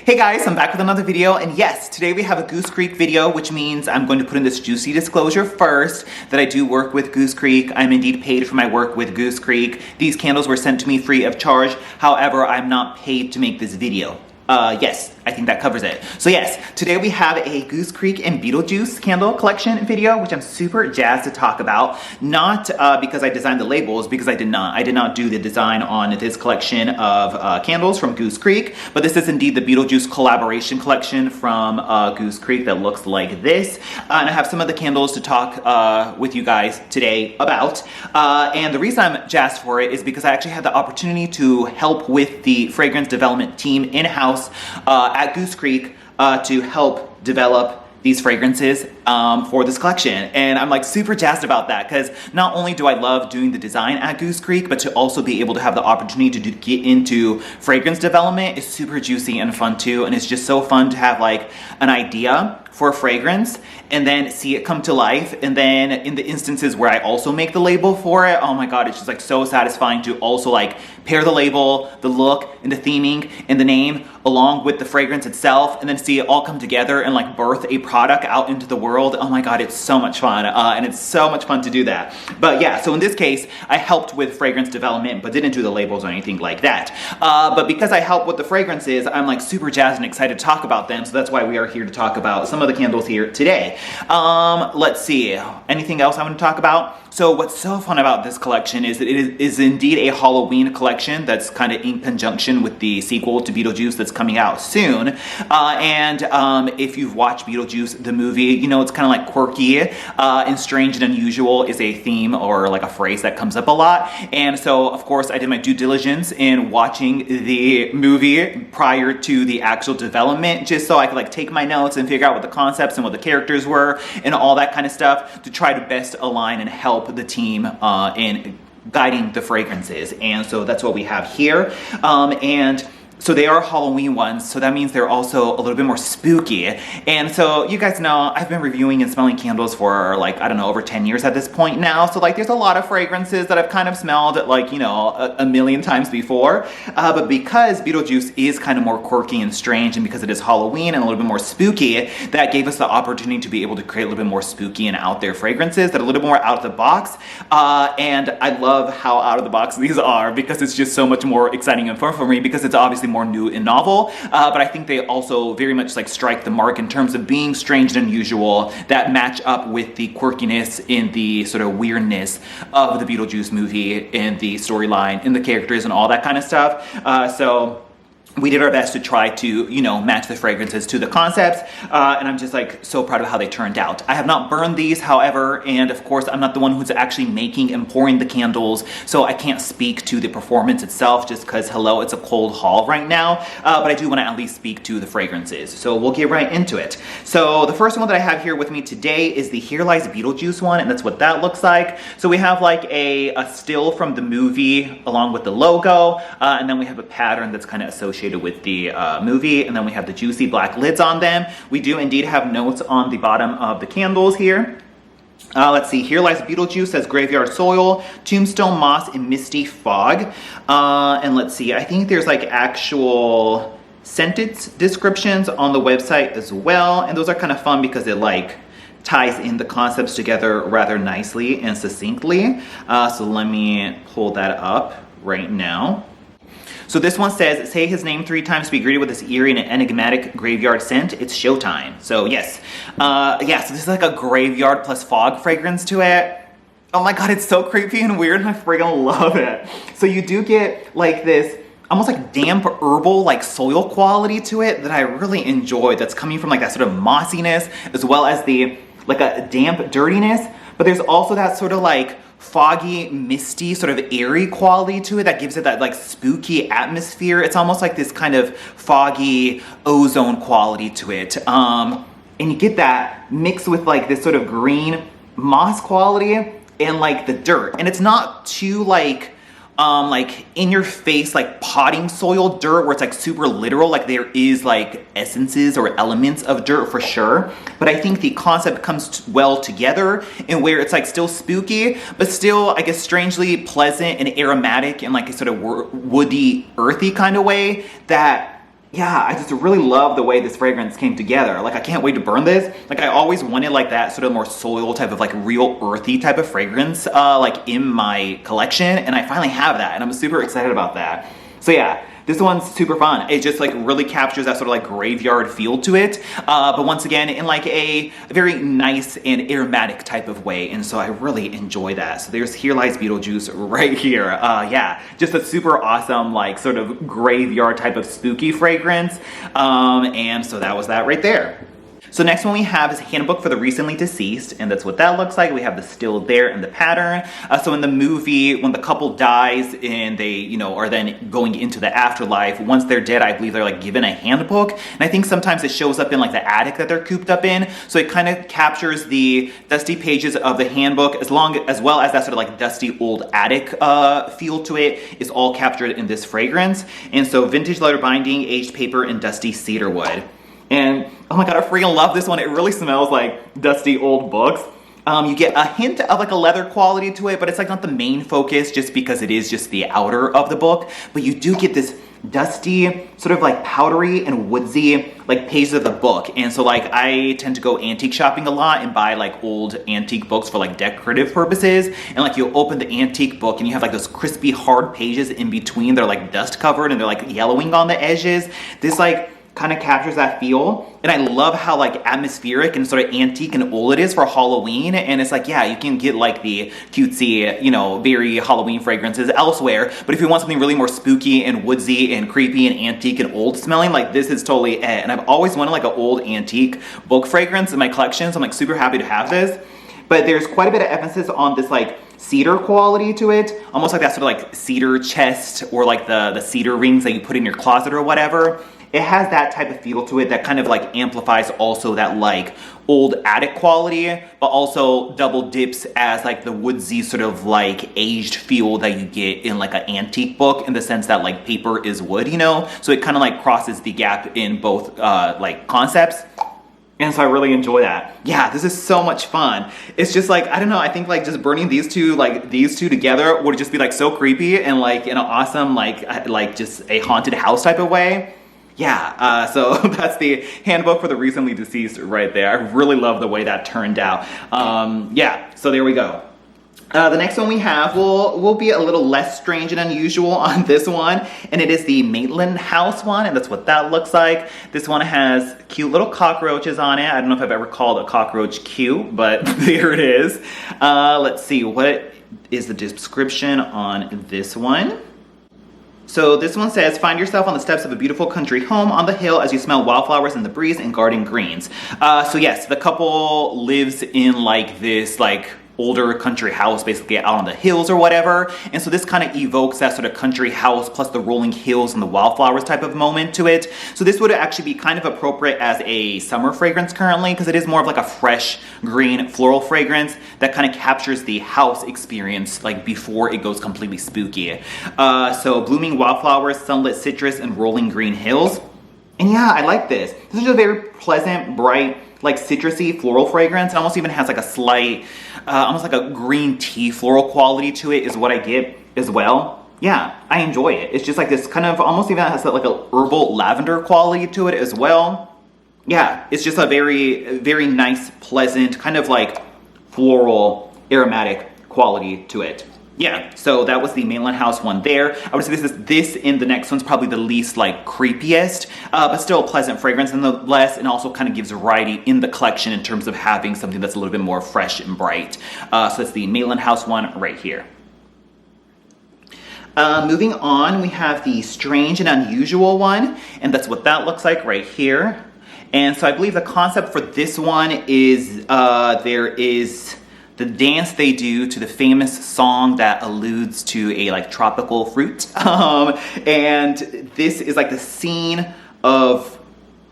Hey guys, I'm back with another video, and yes, today we have a Goose Creek video, which means I'm going to put in this juicy disclosure first that I do work with Goose Creek. I'm indeed paid for my work with Goose Creek. These candles were sent to me free of charge. However, I'm not paid to make this video. Yes, I think that covers it. So yes, today we have a Goose Creek and Beetlejuice candle collection video, which I'm super jazzed to talk about. Not because I designed the labels, because I did not. I did not do the design on this collection of candles from Goose Creek, but this is indeed the Beetlejuice collaboration collection from Goose Creek that looks like this. And I have some of the candles to talk with you guys today about. And the reason I'm jazzed for it is because I actually had the opportunity to help with the fragrance development team in-house at Goose Creek to help develop these fragrances for this collection. And I'm like super jazzed about that because not only do I love doing the design at Goose Creek, but to also be able to have the opportunity to get into fragrance development is super juicy and fun too. And it's just so fun to have like an idea for a fragrance and then see it come to life. And then in the instances where I also make the label for it, oh my God, it's just like so satisfying to also like pair the label, the look, and the theming, and the name along with the fragrance itself, and then see it all come together and like birth a product out into the world. Oh my God, it's so much fun. And it's so much fun to do that. But yeah, so in this case, I helped with fragrance development, but didn't do the labels or anything like that. But because I helped with the fragrances, I'm like super jazzed and excited to talk about them. So that's why we are here to talk about some of the candles here today. Let's see, anything else I want to talk about? So what's so fun about this collection is that it is indeed a Halloween collection that's kind of in conjunction with the sequel to Beetlejuice that's coming out soon. If you've watched Beetlejuice, the movie, you know, it's kind of like quirky and strange and unusual is a theme or like a phrase that comes up a lot. And so, of course, I did my due diligence in watching the movie prior to the actual development, just so I could like take my notes and figure out what the concepts and what the characters were and all that kind of stuff to try to best align and help the team in guiding the fragrances. And so that's what we have here. And so they are Halloween ones, so that means they're also a little bit more spooky. And so you guys know I've been reviewing and smelling candles for like, I don't know, over 10 years at this point now. So like there's a lot of fragrances that I've kind of smelled like, you know, a million times before. But because Beetlejuice is kind of more quirky and strange, and because it is Halloween and a little bit more spooky, that gave us the opportunity to be able to create a little bit more spooky and out there fragrances that are a little bit more out of the box. And I love how out of the box these are because it's just so much more exciting and fun for me because it's obviously more new and novel, but I think they also very much like strike the mark in terms of being strange and unusual that match up with the quirkiness and the sort of weirdness of the Beetlejuice movie and the storyline and the characters and all that kind of stuff. So we did our best to try to, you know, match the fragrances to the concepts, and I'm just like so proud of how they turned out. I have not burned these, however, and of course I'm not the one who's actually making and pouring the candles, so I can't speak to the performance itself just because, hello, it's a cold haul right now, but I do want to at least speak to the fragrances, so we'll get right into it. So the first one that I have here with me today is the Here Lies Beetlejuice one, and that's what that looks like. So we have like a still from the movie along with the logo, and then we have a pattern that's kind of associated with the movie, and then we have the juicy black lids on them. We do indeed have notes on the bottom of the candles here. Let's see, Here Lies Beetlejuice as Graveyard Soil, Tombstone Moss, and Misty Fog. And let's see, I think there's like actual sentence descriptions on the website as well, and those are kind of fun because it like ties in the concepts together rather nicely and succinctly. So let me pull that up right now. So this one says, say his name 3 times to be greeted with this eerie and enigmatic graveyard scent. It's showtime. So yes. So this is like a graveyard plus fog fragrance to it. Oh my God, it's so creepy and weird and I friggin' love it. So you do get like this almost like damp herbal like soil quality to it that I really enjoy, that's coming from like that sort of mossiness as well as the like a damp dirtiness. But there's also that sort of like foggy, misty, sort of airy quality to it that gives it that like spooky atmosphere. It's almost like this kind of foggy ozone quality to it. And you get that mixed with like this sort of green moss quality and like the dirt. And it's not too like in your face, like potting soil dirt where it's like super literal, like there is like essences or elements of dirt for sure. But I think the concept comes well together in where it's like still spooky, but still, I guess, strangely pleasant and aromatic in like a sort of woody, earthy kind of way that Yeah, I just really love the way this fragrance came together. Like, I can't wait to burn this. Like, I always wanted like that sort of more soil type of like real earthy type of fragrance like in my collection, and I finally have that, and I'm super excited about that. So yeah, this one's super fun. It just like really captures that sort of like graveyard feel to it, but once again in like a very nice and aromatic type of way, and so I really enjoy that. So there's Here Lies Beetlejuice right here. Yeah, just a super awesome like sort of graveyard type of spooky fragrance, and so that was that right there. So next one we have is Handbook for the Recently Deceased, and that's what that looks like. We have the still there and the pattern. So in the movie, when the couple dies and they, you know, are then going into the afterlife, once they're dead, I believe they're like given a handbook. And I think sometimes it shows up in like the attic that they're cooped up in. So it kind of captures the dusty pages of the handbook as well as that sort of like dusty old attic feel to it is all captured in this fragrance. And so vintage leather binding, aged paper, and dusty cedar wood. And oh my god, I freaking love this one. It really smells like dusty old books. You get a hint of like a leather quality to it, but it's like not the main focus just because it is just the outer of the book. But you do get this dusty, sort of like powdery and woodsy like pages of the book. And so like I tend to go antique shopping a lot and buy like old antique books for like decorative purposes. And like you'll open the antique book and you have like those crispy hard pages in between. They're like dust covered and they're like yellowing on the edges. This like kind of captures that feel, and I love how like atmospheric and sort of antique and old it is for Halloween. And it's like, yeah, you can get like the cutesy, you know, very Halloween fragrances elsewhere, but if you want something really more spooky and woodsy and creepy and antique and old smelling, like this is totally it. And I've always wanted like an old antique book fragrance in my collection, so I'm like super happy to have this. But there's quite a bit of emphasis on this like cedar quality to it, almost like that sort of like cedar chest or like the cedar rings that you put in your closet or whatever. It has that type of feel to it that kind of like amplifies also that like old attic quality, but also double dips as like the woodsy sort of like aged feel that you get in like an antique book, in the sense that like paper is wood, you know? So it kind of like crosses the gap in both like concepts. And so I really enjoy that. Yeah, this is so much fun. It's just like, I don't know, I think like just burning these two together would just be like so creepy and like in an awesome like just a haunted house type of way. Yeah, so that's the Handbook for the Recently Deceased right there. I really love the way that turned out. Yeah, so there we go. The next one we have will be a little less strange and unusual on this one, and it is the Maitland House one, and that's what that looks like. This one has cute little cockroaches on it. I don't know if I've ever called a cockroach cute, but there it is. Let's see, what is the description on this one? So this one says, find yourself on the steps of a beautiful country home on the hill as you smell wildflowers in the breeze and garden greens. So yes, the couple lives in like this like older country house, basically out on the hills or whatever. And so this kind of evokes that sort of country house plus the rolling hills and the wildflowers type of moment to it. So this would actually be kind of appropriate as a summer fragrance currently, because it is more of like a fresh green floral fragrance that kind of captures the house experience like before it goes completely spooky. So blooming wildflowers, sunlit citrus, and rolling green hills. And yeah, I like this. This is a very pleasant, bright, like citrusy floral fragrance. It almost even has like a slight, almost like a green tea floral quality to it is what I get as well. Yeah, I enjoy it. It's just like this kind of, almost even has like a herbal lavender quality to it as well. Yeah, it's just a very, very nice, pleasant, kind of like floral, aromatic quality to it. Yeah, so that was the Maitland House one there. I would say this in the next one's probably the least like creepiest, but still a pleasant fragrance nonetheless, and also kind of gives variety in the collection in terms of having something that's a little bit more fresh and bright. So that's the Maitland House one right here. Moving on, we have the Strange and Unusual one, and that's what that looks like right here. And so I believe the concept for this one is there is the dance they do to the famous song that alludes to a like tropical fruit. And this is like the scene of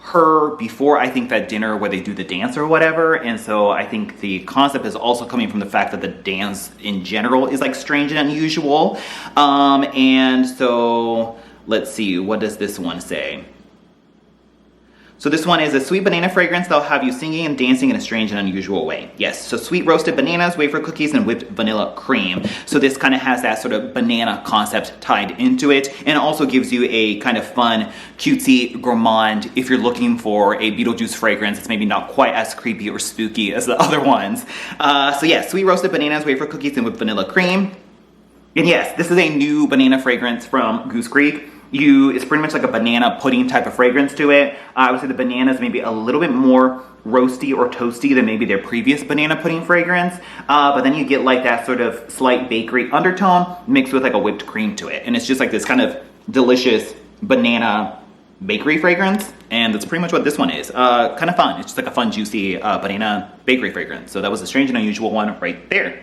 her before, I think, that dinner where they do the dance or whatever. And so I think the concept is also coming from the fact that the dance in general is like strange and unusual. And so let's see, what does this one say? So this one is a sweet banana fragrance that'll have you singing and dancing in a strange and unusual way. Yes, so sweet roasted bananas, wafer cookies, and whipped vanilla cream. So this kind of has that sort of banana concept tied into it, and also gives you a kind of fun, cutesy gourmand if you're looking for a Beetlejuice fragrance. It's maybe not quite as creepy or spooky as the other ones. So yeah, sweet roasted bananas, wafer cookies, and whipped vanilla cream. And yes, this is a new banana fragrance from Goose Creek. It's pretty much like a banana pudding type of fragrance to it. I would say the banana is maybe a little bit more roasty or toasty than maybe their previous banana pudding fragrance. But then you get like that sort of slight bakery undertone mixed with like a whipped cream to it. And it's just like this kind of delicious banana bakery fragrance. And that's pretty much what this one is. Kind of fun. It's just like a fun, juicy banana bakery fragrance. So that was a strange and unusual one right there.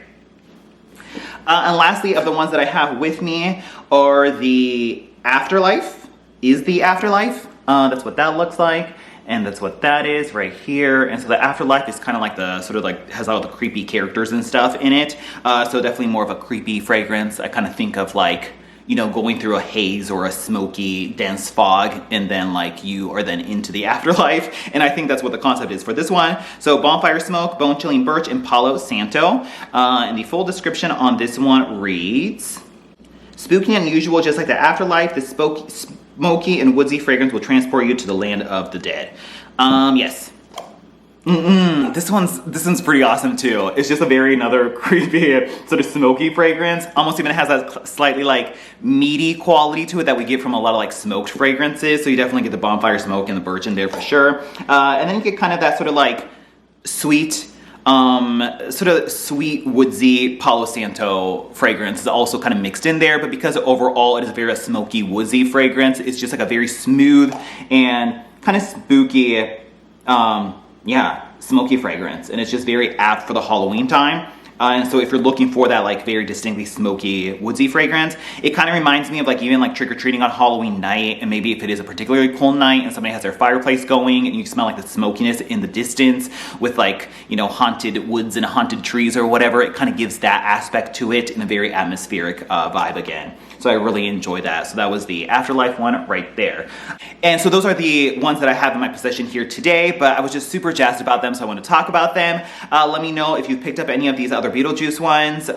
And lastly, of the ones that I have with me are the Afterlife. Is the Afterlife. That's what that looks like. And that's what that is right here. And so the Afterlife is kind of like the sort of like has all the creepy characters and stuff in it. So definitely more of a creepy fragrance. I kind of think of like, you know, going through a haze or a smoky, dense fog, and then like you are then into the afterlife. And I think that's what the concept is for this one. So bonfire smoke, bone chilling birch, and Palo Santo. And the full description on this one reads, spooky and unusual, just like the afterlife, this smoky and woodsy fragrance will transport you to the land of the dead. Yes. This one's pretty awesome too. It's just a very another creepy sort of smoky fragrance. Almost even has that slightly like meaty quality to it that we get from a lot of like smoked fragrances. So you definitely get the bonfire smoke and the birch in there for sure. And then you get kind of that sort of like sweet, sweet woodsy Palo Santo fragrance is also kind of mixed in there, but because overall it is a very smoky woodsy fragrance, it's just like a very smooth and kind of spooky, smoky fragrance, and it's just very apt for the Halloween time. And so if you're looking for that like very distinctly smoky woodsy fragrance, it kind of reminds me of like even like trick-or-treating on Halloween night, and maybe if it is a particularly cold night and somebody has their fireplace going and you smell like the smokiness in the distance with like, you know, haunted woods and haunted trees or whatever, it kind of gives that aspect to it in a very atmospheric vibe again. So I really enjoy that. So that was the Afterlife one right there. And so those are the ones that I have in my possession here today, but I was just super jazzed about them, so I want to talk about them. Let me know if you've picked up any of these other Beetlejuice ones,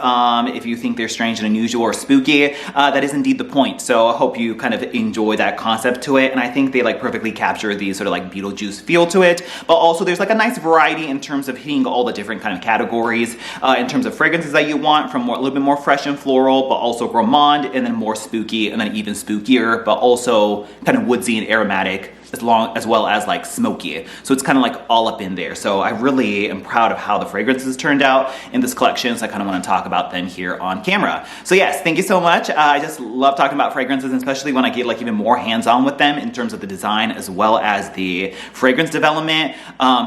if you think they're strange and unusual or spooky. That is indeed the point. So I hope you kind of enjoy that concept to it, and I think they like perfectly capture the sort of like Beetlejuice feel to it, but also there's like a nice variety in terms of hitting all the different kind of categories in terms of fragrances that you want, from a little bit more fresh and floral, but also gourmand, and then more spooky, and then even spookier, but also kind of woodsy and aromatic, as well as like smoky. So it's kind of like all up in there. So I really am proud of how the fragrances turned out in this collection. So I kind of want to talk about them here on camera. So yes, thank you so much. I just love talking about fragrances, especially when I get like even more hands-on with them in terms of the design as well as the fragrance development.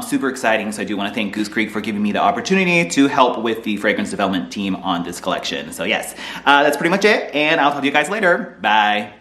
Super exciting. So I do want to thank Goose Creek for giving me the opportunity to help with the fragrance development team on this collection. So yes, that's pretty much it. And I'll talk to you guys later. Bye.